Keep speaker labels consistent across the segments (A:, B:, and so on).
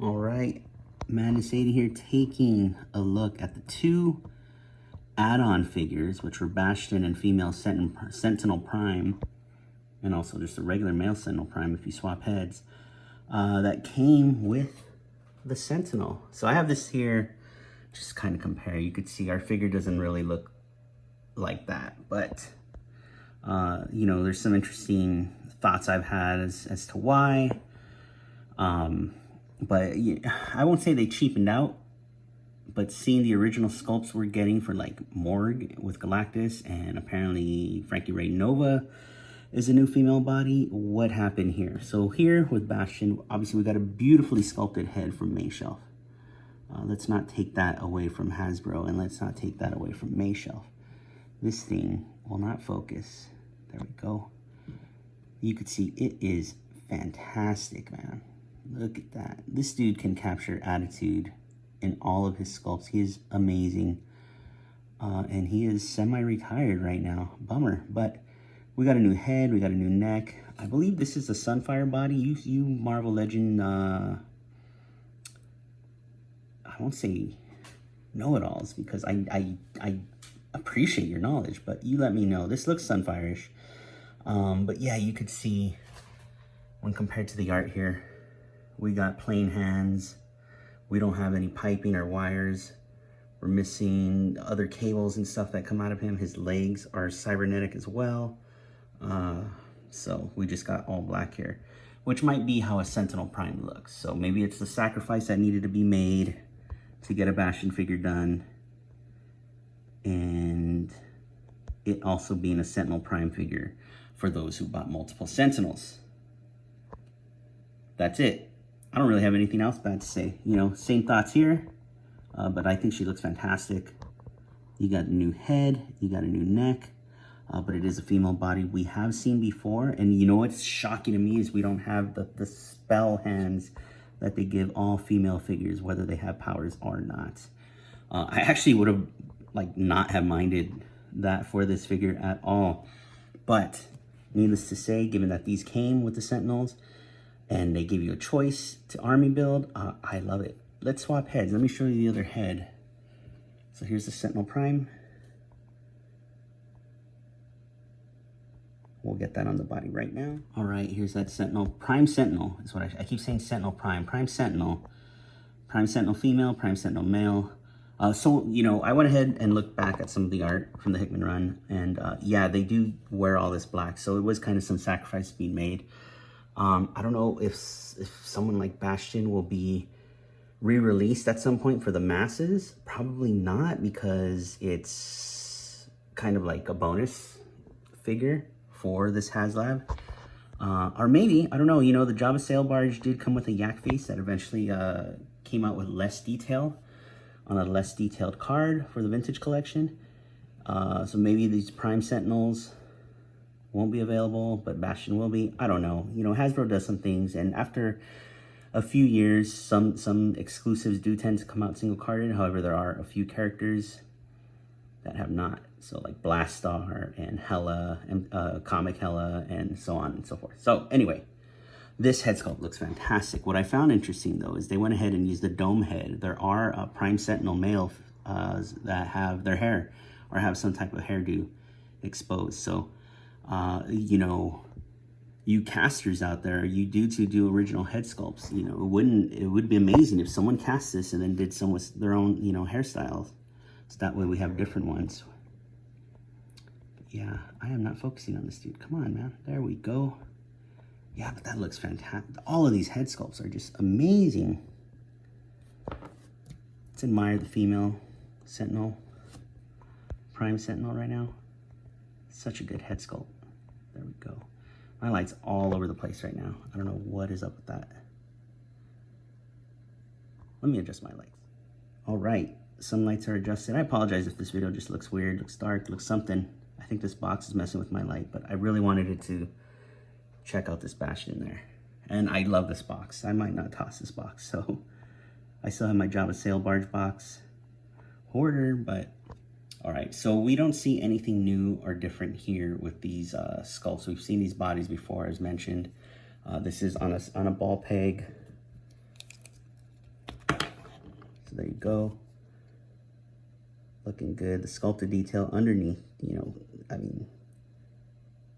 A: All right, Madness 80 here, taking a look at the two add-on figures, which were Bastion and female Sentinel Prime, and also just a regular male Sentinel Prime if you swap heads, that came with the Sentinel. So I have this here, just kind of compare. You could see our figure doesn't really look like that, but you know, there's some interesting thoughts I've had as to why. But I won't say they cheapened out, but seeing the original sculpts we're getting for like Morg with Galactus, and apparently Frankie Ray Nova is a new female body, what happened here? So here with Bastion, obviously we got a beautifully sculpted head from Mayshelf. Let's not take that away from Hasbro, and let's not take that away from Mayshelf. This thing will not focus. There we go. You could see it is fantastic, man. Look at that. This dude can capture attitude in all of his sculpts. He is amazing. And he is semi-retired right now. Bummer. But we got a new head. We got a new neck. I believe this is a Sunfire body. You Marvel Legend, I won't say know-it-alls, because I appreciate your knowledge, but you let me know. This looks Sunfire-ish. But yeah, you could see when compared to the art here, we got plain hands. We don't have any piping or wires. We're missing other cables and stuff that come out of him. His legs are cybernetic as well. So we just got all black here, which might be how a Sentinel Prime looks. So maybe it's the sacrifice that needed to be made to get a Bastion figure done, and it also being a Sentinel Prime figure for those who bought multiple Sentinels. That's it. I don't really have anything else bad to say. You know, same thoughts here, but I think she looks fantastic. You got a new head, you got a new neck, but it is a female body we have seen before. And you know what's shocking to me is we don't have the spell hands that they give all female figures, whether they have powers or not. I actually would have not have minded that for this figure at all. But needless to say, given that these came with the Sentinels, and they give you a choice to army build, I love it. Let's swap heads. Let me show you the other head. So here's the Sentinel Prime. We'll get that on the body right now. All right, here's that Sentinel. Prime Sentinel is what I keep saying. Sentinel Prime. Prime Sentinel. Prime Sentinel female, Prime Sentinel male. So, you know, I went ahead and looked back at some of the art from the Hickman run. And yeah, they do wear all this black. So it was kind of some sacrifice being made. I don't know if someone like Bastion will be re-released at some point for the masses. Probably not, because it's kind of like a bonus figure for this Haslab. Or maybe, I don't know, you know, the Java Sail Barge did come with a yak face that eventually came out with less detail on a less detailed card for the vintage collection. So maybe these Prime Sentinels won't be available, but Bastion will be. I don't know. You know, Hasbro does some things, and after a few years, some exclusives do tend to come out single carded. However, there are a few characters that have not. So like Blastar and Hela and Comic Hela and so on and so forth. So anyway, this head sculpt looks fantastic. What I found interesting though is they went ahead and used the dome head. There are Prime Sentinel male that have their hair or have some type of hairdo exposed. So you know, you casters out there, you dudes who do original head sculpts, you know, it would be amazing if someone cast this and then did some with their own, you know, hairstyles. So that way we have different ones. But yeah, I am not focusing on this dude. Come on, man. There we go. Yeah, but that looks fantastic. All of these head sculpts are just amazing. Let's admire the female Sentinel, Prime Sentinel right now. Such a good head sculpt. There we go. My light's all over the place right now. I don't know what is up with that. Let me adjust my lights. All right, some lights are adjusted. I apologize if this video just looks weird, looks dark, looks something. I think this box is messing with my light, but I really wanted it to check out this Bastion there. And I love this box. I might not toss this box, so I still have my Java Sail Barge box hoarder, but all right, so we don't see anything new or different here with these sculpts. We've seen these bodies before, as mentioned. This is on a ball peg. So there you go. Looking good. The sculpted detail underneath, you know, I mean,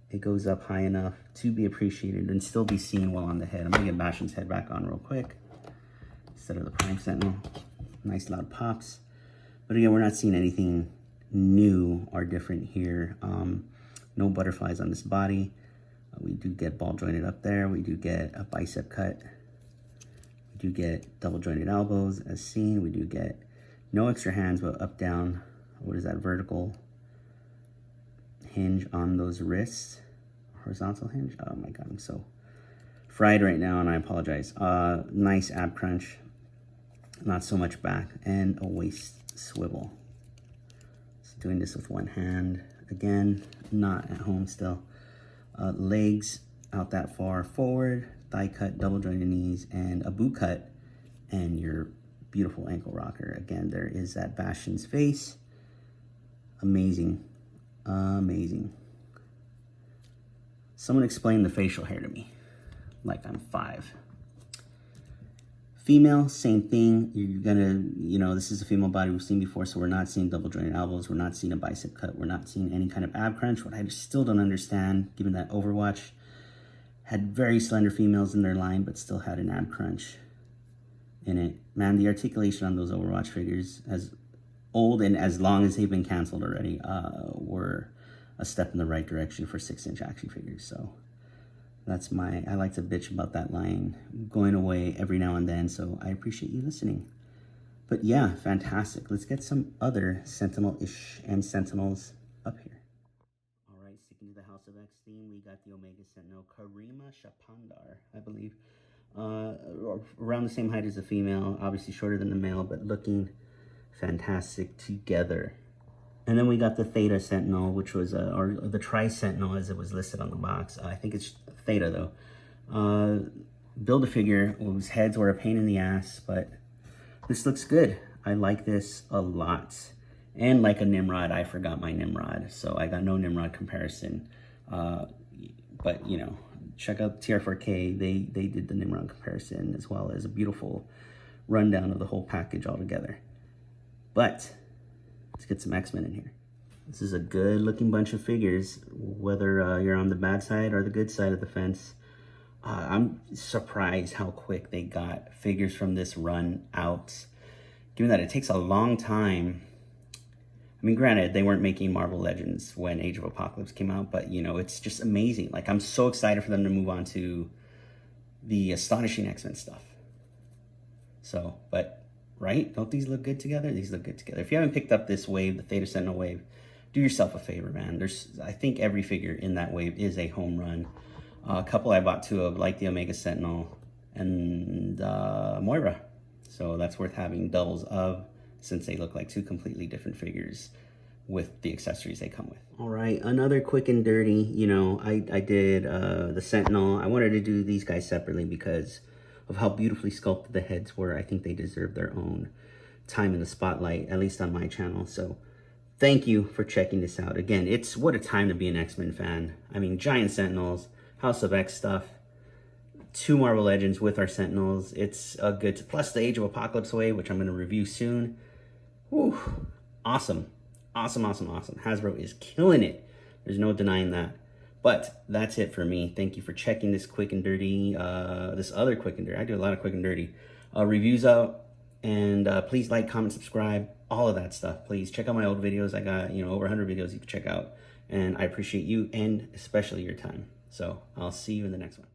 A: it goes up high enough to be appreciated and still be seen well on the head. I'm gonna get Bastion's head back on real quick instead of the Prime Sentinel. Nice loud pops. But again, we're not seeing anything new or different here. No butterflies on this body. We do get ball jointed up there. We do get a bicep cut. We do get double jointed elbows as seen. We do get no extra hands, but up, down, what is that, vertical hinge on those wrists. Horizontal hinge. Oh my God, I'm so fried right now and I apologize. Nice ab crunch. Not so much back, and a waist swivel. So doing this with one hand. Again, not at home still. Legs out that far forward, thigh cut, double jointed knees, and a boot cut, and your beautiful ankle rocker. Again, there is that Bastion's face. Amazing, amazing. Someone explain the facial hair to me, like I'm 5. Female, same thing. You're gonna, you know, this is a female body we've seen before, so we're not seeing double jointed elbows. We're not seeing a bicep cut. We're not seeing any kind of ab crunch. What I just still don't understand, given that Overwatch had very slender females in their line, but still had an ab crunch in it. Man, the articulation on those Overwatch figures, as old and as long as they've been canceled already, were a step in the right direction for 6-inch action figures. So that's I like to bitch about that line going away every now and then, so I appreciate you listening. But yeah, fantastic. Let's get some other Sentinel-ish and Sentinels up here. All right, sticking to the House of X theme, we got the Omega Sentinel, Karima Shapandar, I believe. Around the same height as the female, obviously shorter than the male, but looking fantastic together. And then we got the Theta Sentinel, which was, or the Tri-Sentinel as it was listed on the box. I think it's Theta though. Build-A-Figure whose heads were a pain in the ass, but this looks good. I like this a lot. And like a Nimrod, I forgot my Nimrod, so I got no Nimrod comparison. But you know, check out TR4K. They did the Nimrod comparison as well as a beautiful rundown of the whole package altogether. But let's get some X-Men in here. This is a good looking bunch of figures, whether you're on the bad side or the good side of the fence. I'm surprised how quick they got figures from this run out, given that it takes a long time. I mean, granted, they weren't making Marvel Legends when Age of Apocalypse came out, but you know, it's just amazing. Like, I'm so excited for them to move on to the Astonishing X-Men stuff. So, but right? Don't these look good together? These look good together. If you haven't picked up this wave, the Theta Sentinel wave, do yourself a favor, man. I think every figure in that wave is a home run. A couple I bought two of, like the Omega Sentinel and Moira. So that's worth having doubles of, since they look like two completely different figures with the accessories they come with. All right, another quick and dirty. You know, I did the Sentinel. I wanted to do these guys separately because of how beautifully sculpted the heads were. I think they deserve their own time in the spotlight, at least on my channel. So thank you for checking this out. Again, what a time to be an X-Men fan. I mean, giant Sentinels, House of X stuff, 2 Marvel Legends with our Sentinels. It's a good, plus the Age of Apocalypse wave, which I'm going to review soon. Whew, awesome. Awesome, awesome, awesome. Hasbro is killing it. There's no denying that. But that's it for me. Thank you for checking this quick and dirty, this other quick and dirty. I do a lot of quick and dirty reviews out. And please like, comment, subscribe, all of that stuff. Please check out my old videos. I got, you know, over 100 videos you can check out. And I appreciate you and especially your time. So I'll see you in the next one.